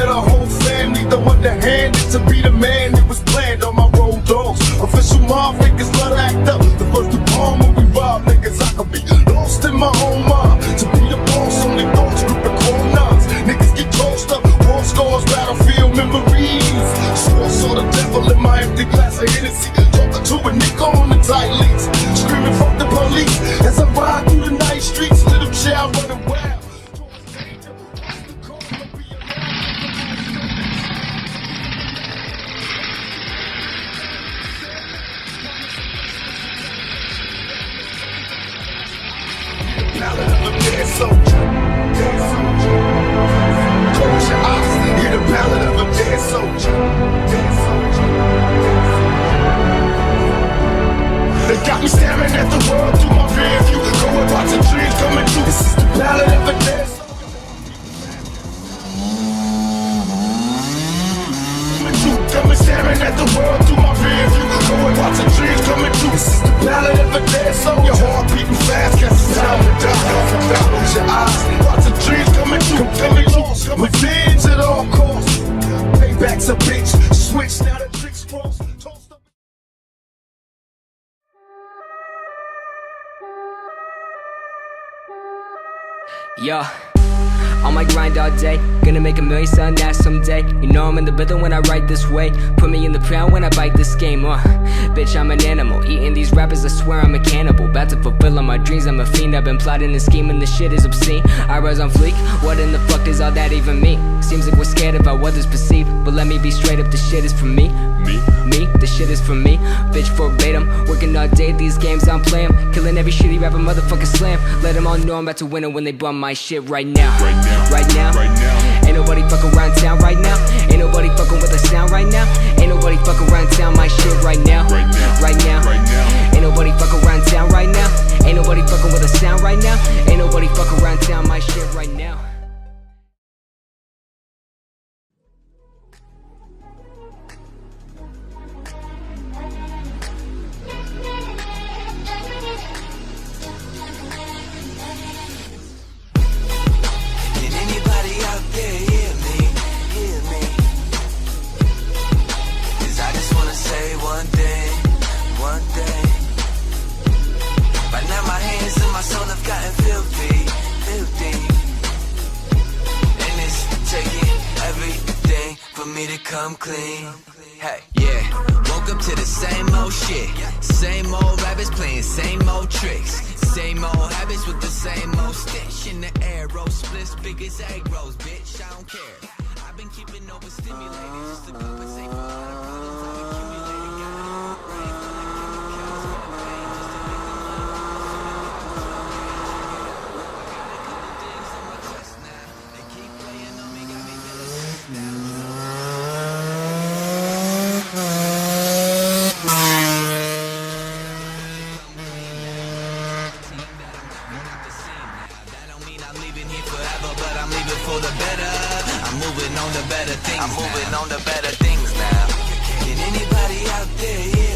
that our whole family, though underhanded, to be the man that was planned on my road dogs. Official mob niggas not act up. The first to palm when we rob niggas, I could be lost in my own mind. To be the boss, only thoughts, group of chrome nines. Niggas get tossed up, war scars, battlefield memories. Swore saw the devil in my empty glass of Hennessy. Talking to a nigga on the tight leads, screaming fuck the police as I ride through the night streets. Little child running wild. Ballad of a dead soldier. Close your eyes, hear the ballad of a dead soldier. They got me staring at the world through my rear view, going watching dreams coming true. This is the ballad of a dead soldier. Got me staring at the world through my rear view, going watching dreams coming true. This is the ballad of a dead soldier. Your heart beating fast, guess it's time to die. Close your eyes, watching dreams coming true. Coming true, revenge at all costs. Payback's a bitch, switch now the tricks cross. Yo, on my grind all day, gonna make $1 million selling that someday. You know I'm in the building when I write this way. Put me in the pound when I bite this game, bitch, I'm an animal, eating these rappers, I swear I'm a cannibal. About to fulfill all my dreams, I'm a fiend. I've been plotting and scheming, this shit is obscene. I rise on fleek, what in the fuck does all that even mean? Seems like we're scared of how others perceive, but let me be straight up, this shit is for me. Me, this shit is for me. Bitch verbatim, working all day, these games I'm playing. Killing every shitty rapper, motherfucker slam. Let them all know I'm about to win it when they bum my shit right now. Right now. Ain't nobody fucking around town right now. Ain't nobody fucking with the sound right now. Ain't nobody fucking around town my shit right now. Right now. Ain't nobody fucking around town right now. Ain't nobody fucking with the sound right now. Ain't nobody fucking around town my shit right now. Come clean, hey, yeah. Woke up to the same old shit, same old rabbits playing same old tricks, same old habits with the same old stench in the air. Roll splits big as egg rolls, bitch. I don't care. I've been keeping overstimulated just to compensate for all the problems I've accumulated. Got a brain full of chemicals in the pain just to make the things on my chest now. They keep playing on me, got me feeling stressed out. I'm moving on to better things now. Can anybody out there hear